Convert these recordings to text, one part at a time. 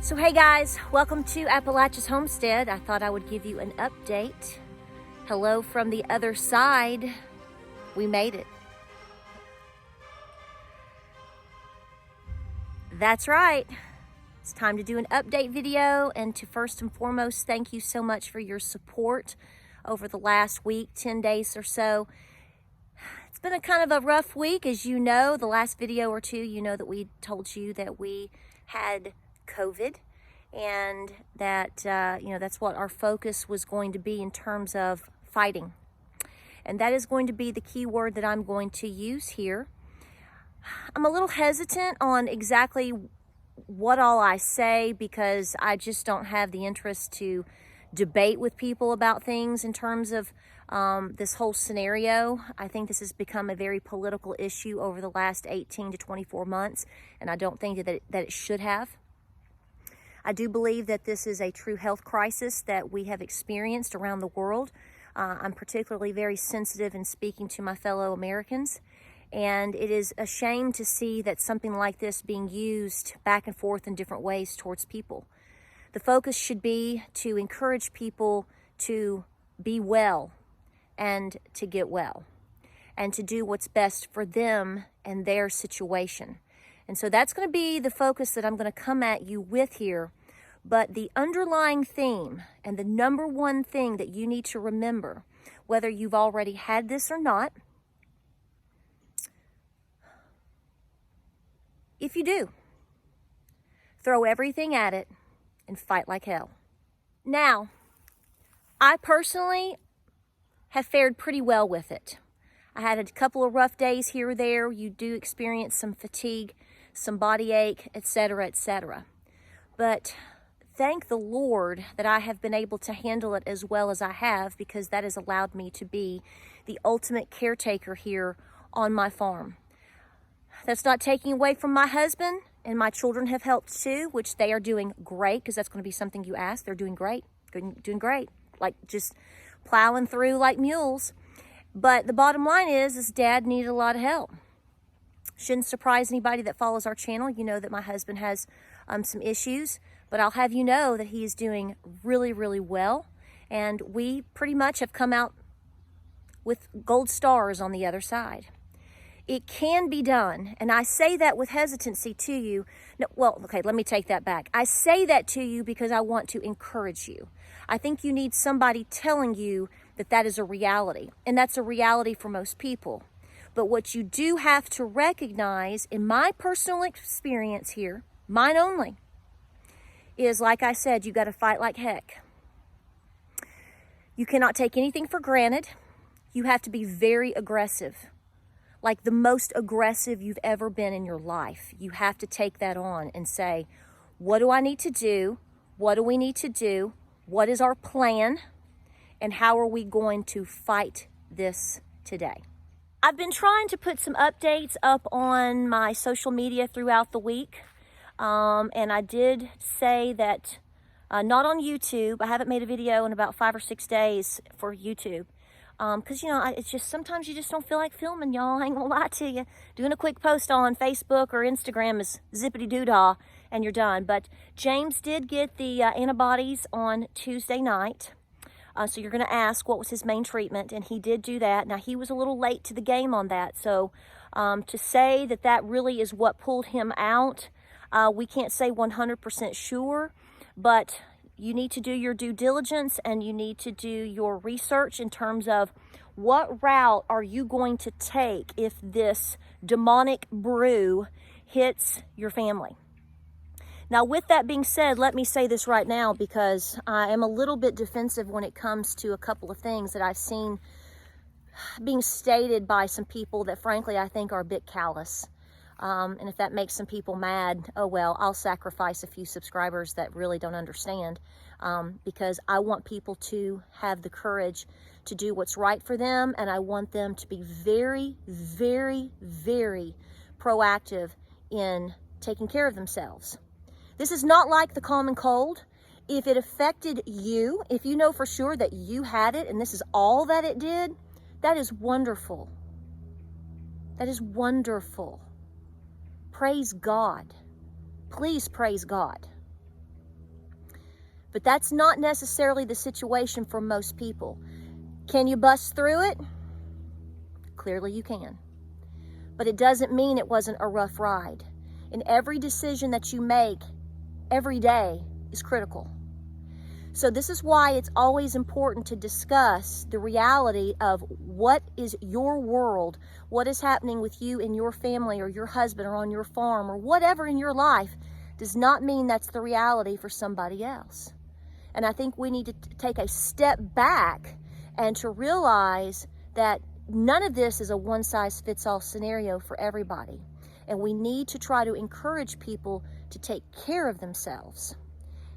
So hey guys, welcome to Appalachia's Homestead. I thought I would give you an update. Hello from the other side. We made it. That's right. It's time to do an update video, and to first and foremost, thank you so much for your support over the last week, 10 days or so. It's been a kind of a rough week, as you know. The last video or two, you know that we told you that we had COVID, and that that's what our focus was going to be in terms of fighting, and that is going to be the key word that I'm going to use here. I'm a little hesitant on exactly what all I say, because I just don't have the interest to debate with people about things in terms of this whole scenario. I think this has become a very political issue over the last 18 to 24 months, and I don't think that it should have. I do believe that this is a true health crisis that we have experienced around the world. I'm particularly very sensitive in speaking to my fellow Americans, and it is a shame to see that something like this being used back and forth in different ways towards people. The focus should be to encourage people to be well and to get well and to do what's best for them and their situation. And so that's going to be the focus that I'm going to come at you with here. But the underlying theme and the number one thing that you need to remember, whether you've already had this or not, if you do, throw everything at it and fight like hell. Now, I personally have fared pretty well with it. I had a couple of rough days here or there. You do experience some fatigue, some body ache, etc., etc. But thank the Lord that I have been able to handle it as well as I have, because that has allowed me to be the ultimate caretaker here on my farm. That's not taking away from my husband, and my children have helped too, which they are doing great, because that's going to be something you asked. They're doing great, doing great, like just plowing through like mules. But the bottom line is Dad needed a lot of help. Shouldn't surprise anybody that follows our channel. You know that my husband has some issues, but I'll have you know that he is doing really, really well. And we pretty much have come out with gold stars on the other side. It can be done, and I say that with hesitancy to you. No, well, okay, let me take that back. I say that to you because I want to encourage you. I think you need somebody telling you that that is a reality, and that's a reality for most people. But what you do have to recognize, in my personal experience here, mine only, is, like I said, you got to fight like heck. You cannot take anything for granted. You have to be very aggressive, like the most aggressive you've ever been in your life. You have to take that on and say, what do I need to do? What do we need to do? What is our plan? And how are we going to fight this today? I've been trying to put some updates up on my social media throughout the week. And I did say that, not on YouTube. I haven't made a video in about 5 or 6 days for YouTube. Because, it's just sometimes you just don't feel like filming, y'all. I ain't gonna lie to you. Doing a quick post on Facebook or Instagram is zippity-doo-dah, and you're done. But James did get the antibodies on Tuesday night. So you're going to ask what was his main treatment, and he did do that. Now, he was a little late to the game on that. So to say that that really is what pulled him out, we can't say 100% sure, but you need to do your due diligence, and you need to do your research in terms of what route are you going to take if this demonic brew hits your family. Now, with that being said, let me say this right now, because I am a little bit defensive when it comes to a couple of things that I've seen being stated by some people that, frankly, I think are a bit callous. And if that makes some people mad, oh well, I'll sacrifice a few subscribers that really don't understand, because I want people to have the courage to do what's right for them, and I want them to be very, very, very proactive in taking care of themselves. This is not like the common cold. If it affected you, if you know for sure that you had it and this is all that it did, that is wonderful. That is wonderful. Praise God. Please praise God. But that's not necessarily the situation for most people. Can you bust through it? Clearly you can. But it doesn't mean it wasn't a rough ride. And every decision that you make every day is critical. So this is why it's always important to discuss the reality of what is your world, what is happening with you and your family or your husband or on your farm or whatever in your life does not mean that's the reality for somebody else. And I think we need to take a step back and to realize that none of this is a one-size-fits-all scenario for everybody. And we need to try to encourage people to take care of themselves.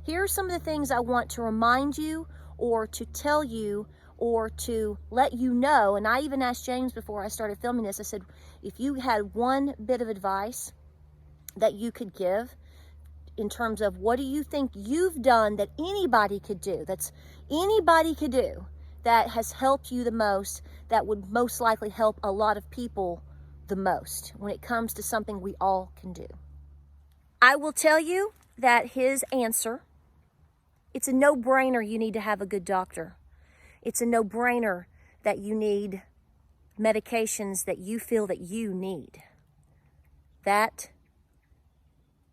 Here are some of the things I want to remind you or to tell you or to let you know. And I even asked James before I started filming this, I said, if you had one bit of advice that you could give in terms of what do you think you've done that anybody could do, that has helped you the most, that would most likely help a lot of people the most when it comes to something we all can do. I will tell you that his answer, it's a no-brainer you need to have a good doctor. It's a no-brainer that you need medications that you feel that you need. That,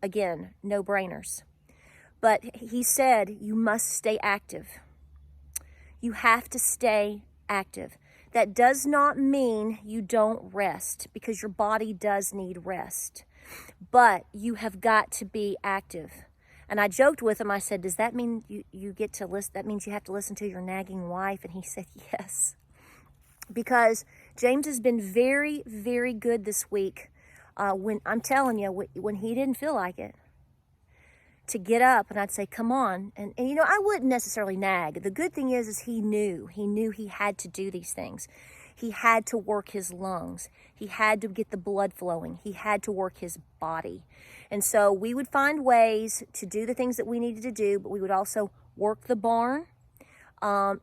again, no-brainers. But he said you must stay active. You have to stay active. That does not mean you don't rest, because your body does need rest. But you have got to be active. And I joked with him, I said, does that mean you get to listen? That means you have to listen to your nagging wife? And he said, yes. Because James has been very, very good this week. When I'm telling you, when he didn't feel like it, to get up and I'd say, come on. And you know, I wouldn't necessarily nag. The good thing is he knew he had to do these things. He had to work his lungs. He had to get the blood flowing. He had to work his body. And so we would find ways to do the things that we needed to do, but we would also work the barn.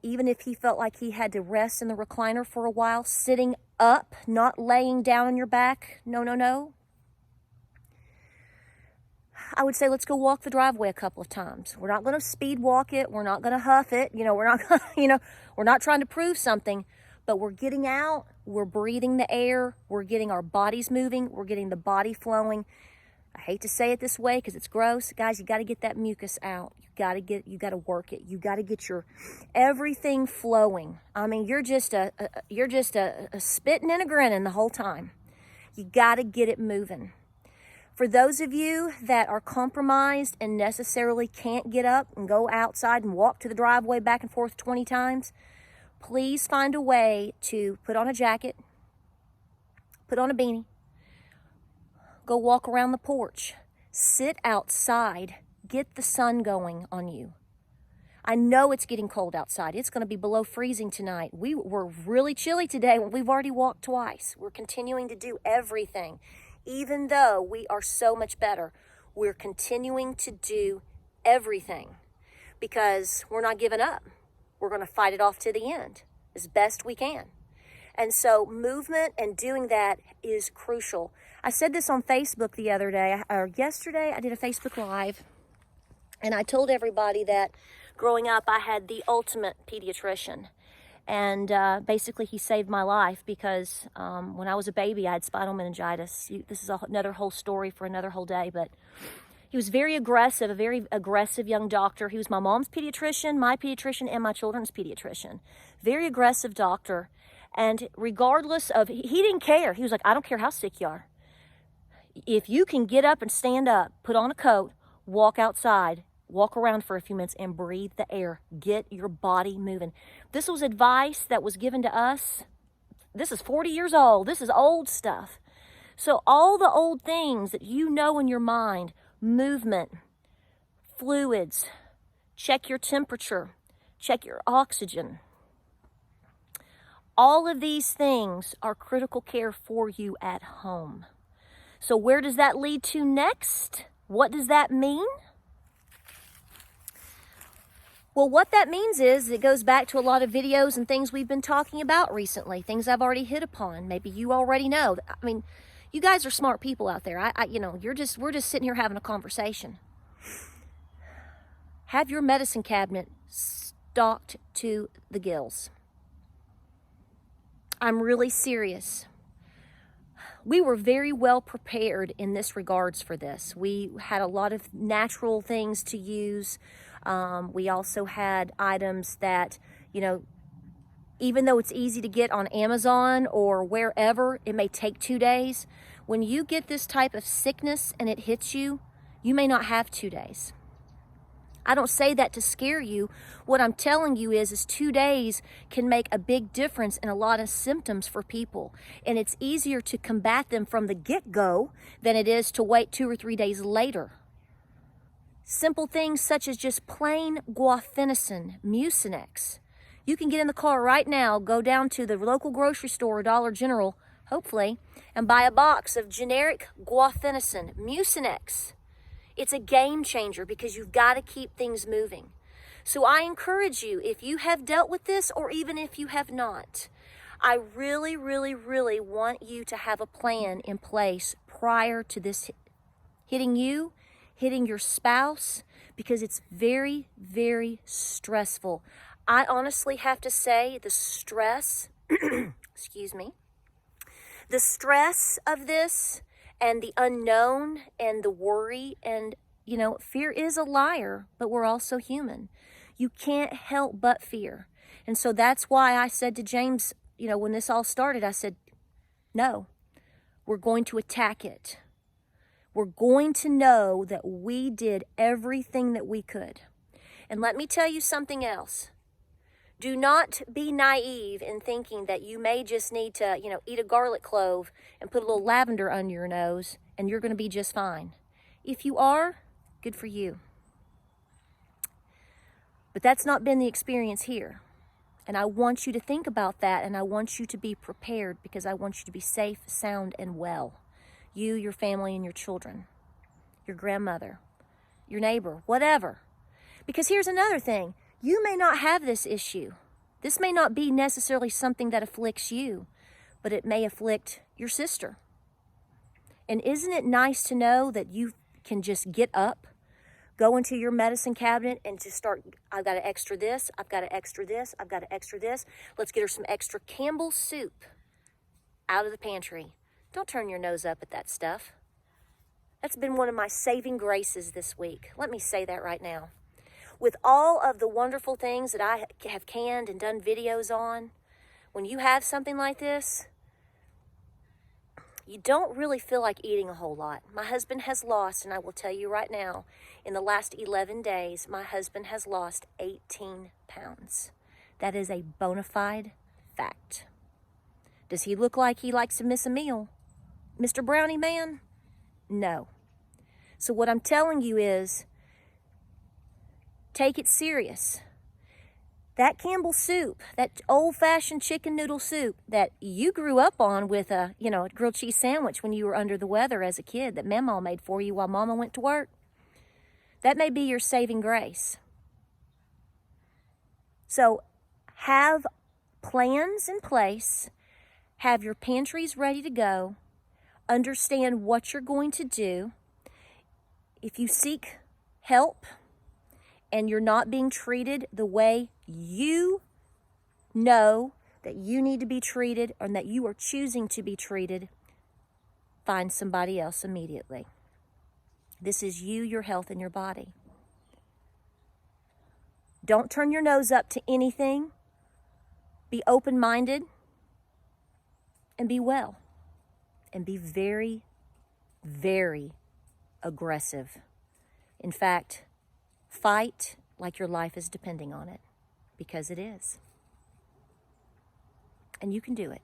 Even if he felt like he had to rest in the recliner for a while, sitting up, not laying down on your back. No. I would say, let's go walk the driveway a couple of times. We're not going to speed walk it. We're not going to huff it. We're not gonna, we're not trying to prove something, but we're getting out. We're breathing the air. We're getting our bodies moving. We're getting the body flowing. I hate to say it this way because it's gross. Guys, you got to get that mucus out. You got to work it. You got to get your everything flowing. I mean, you're just a spitting and a grinning the whole time. You got to get it moving. For those of you that are compromised and necessarily can't get up and go outside and walk to the driveway back and forth 20 times, please find a way to put on a jacket, put on a beanie, go walk around the porch, sit outside, get the sun going on you. I know it's getting cold outside. It's going to be below freezing tonight. We were really chilly today. We've already walked twice. We're continuing to do everything. Even though we are so much better, we're continuing to do everything because we're not giving up. We're going to fight it off to the end as best we can. And so movement and doing that is crucial. I said this on Facebook the other day, or yesterday, I did a Facebook Live, and I told everybody that growing up, I had the ultimate pediatrician. And basically, he saved my life because when I was a baby, I had spinal meningitis. This is another whole story for another whole day, but he was very aggressive, a very aggressive young doctor. He was my mom's pediatrician, my pediatrician, and my children's pediatrician. Very aggressive doctor. And regardless of, he didn't care. He was like, I don't care how sick you are. If you can get up and stand up, put on a coat, walk outside, walk around for a few minutes and breathe the air. Get your body moving. This was advice that was given to us. This is 40 years old. This is old stuff. So all the old things that you know in your mind, movement, fluids, check your temperature, check your oxygen. All of these things are critical care for you at home. So where does that lead to next? What does that mean? Well, what that means is it goes back to a lot of videos and things we've been talking about recently, things I've already hit upon. Maybe you already know. I mean, you guys are smart people out there. we're just sitting here having a conversation. have your medicine cabinet stocked to the gills. I'm really serious. We were very well prepared in this regards for this. We had a lot of natural things to use. We also had items that, you know, even though it's easy to get on Amazon or wherever, it may take 2 days. When you get this type of sickness and it hits you, you may not have 2 days. I don't say that to scare you. What I'm telling you is 2 days can make a big difference in a lot of symptoms for people. And it's easier to combat them from the get-go than it is to wait 2 or 3 days later. Simple things such as just plain guaifenesin, Mucinex. You can get in the car right now, go down to the local grocery store or Dollar General, hopefully, and buy a box of generic guaifenesin, Mucinex. It's a game changer because you've got to keep things moving. So I encourage you, if you have dealt with this or even if you have not, I really, really, really want you to have a plan in place prior to this hitting you, hitting your spouse, because it's very, very stressful. I honestly have to say the stress, excuse me, the stress of this and the unknown and the worry and, you know, fear is a liar, but we're also human. You can't help but fear. And so that's why I said to James, you know, when this all started, I said, no, we're going to attack it. We're going to know that we did everything that we could. And let me tell you something else. Do not be naive in thinking that you may just need to, you know, eat a garlic clove and put a little lavender under your nose and you're going to be just fine. If you are, good for you. But that's not been the experience here. And I want you to think about that, and I want you to be prepared because I want you to be safe, sound, and well. You, your family, and your children, your grandmother, your neighbor, whatever. Because here's another thing. You may not have this issue. This may not be necessarily something that afflicts you, but it may afflict your sister. And isn't it nice to know that you can just get up, go into your medicine cabinet and just start, I've got an extra this, I've got an extra this, I've got an extra this. Let's get her some extra Campbell's soup out of the pantry. Don't turn your nose up at that stuff. That's been one of my saving graces this week. Let me say that right now. With all of the wonderful things that I have canned and done videos on, when you have something like this, you don't really feel like eating a whole lot. My husband has lost, and I will tell you right now, in the last 11 days, my husband has lost 18 pounds. That is a bona fide fact. Does he look like he likes to miss a meal? Mr. Brownie Man? No. So what I'm telling you is, take it serious. That Campbell's soup, that old-fashioned chicken noodle soup that you grew up on with a, you know, a grilled cheese sandwich when you were under the weather as a kid that Mama made for you while Mama went to work, that may be your saving grace. So have plans in place, have your pantries ready to go, understand what you're going to do. If you seek help, and you're not being treated the way you know that you need to be treated or that you are choosing to be treated, find somebody else immediately. This is you, your health, and your body. Don't turn your nose up to anything. Be open-minded and be well. And be very, very aggressive. In fact, fight like your life is depending on it, because it is. And you can do it.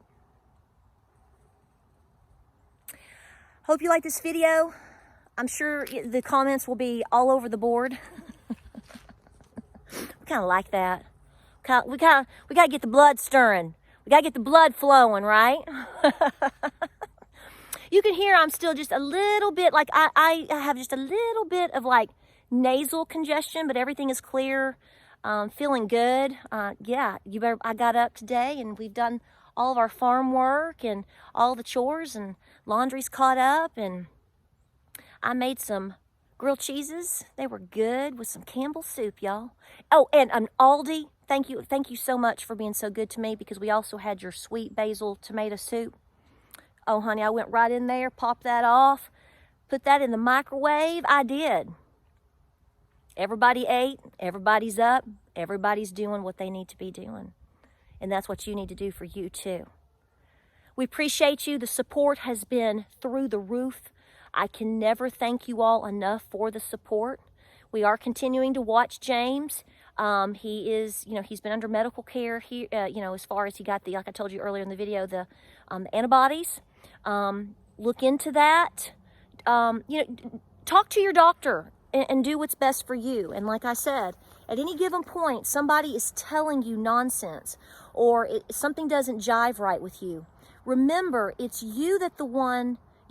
Hope you like this video. I'm sure the comments will be all over the board. We kind of like that. We got to get the blood stirring. We got to get the blood flowing, right? You can hear I'm still just a little bit, like I have just a little bit of like nasal congestion, but everything is clear. Feeling good. Yeah, I got up today and we've done all of our farm work and all the chores and laundry's caught up, and I made some Grilled cheeses, they were good with some Campbell's soup, y'all. Oh, and an Aldi, thank you so much for being so good to me, because we also had your sweet basil tomato soup. Oh, honey, I went right in there, popped that off, put that in the microwave. I did. Everybody ate, everybody's up, everybody's doing what they need to be doing. And that's what you need to do for you too. We appreciate you. The support has been through the roof. I can never thank you all enough for the support. We are continuing to watch James. He is, he's been under medical care here, as far as he got like I told you earlier in the video, the antibodies. Look into that. Talk to your doctor and do what's best for you. And like I said, at any given point, somebody is telling you nonsense, or something doesn't jive right with you. Remember, it's you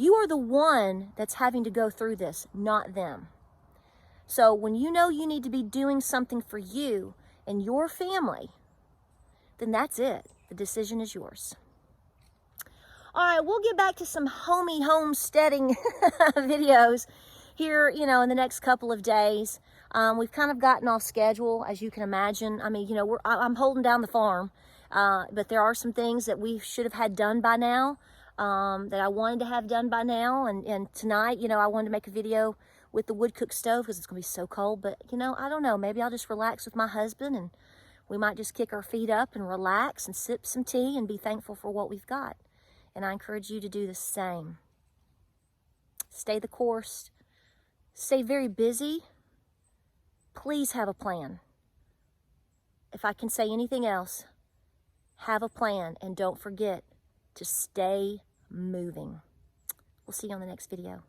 you are the one that's having to go through this, not them. So when you know you need to be doing something for you and your family, then that's it. The decision is yours. All right, we'll get back to some homesteading videos here, in the next couple of days. We've kind of gotten off schedule, as you can imagine. I mean, I'm holding down the farm, but there are some things that we should have had done by now, that I wanted to have done by now. And tonight, I wanted to make a video with the wood cook stove because it's going to be so cold. But, I don't know, maybe I'll just relax with my husband, and we might just kick our feet up and relax and sip some tea and be thankful for what we've got. And I encourage you to do the same. Stay the course. Stay very busy. Please have a plan. If I can say anything else, have a plan, and don't forget to stay moving. We'll see you on the next video.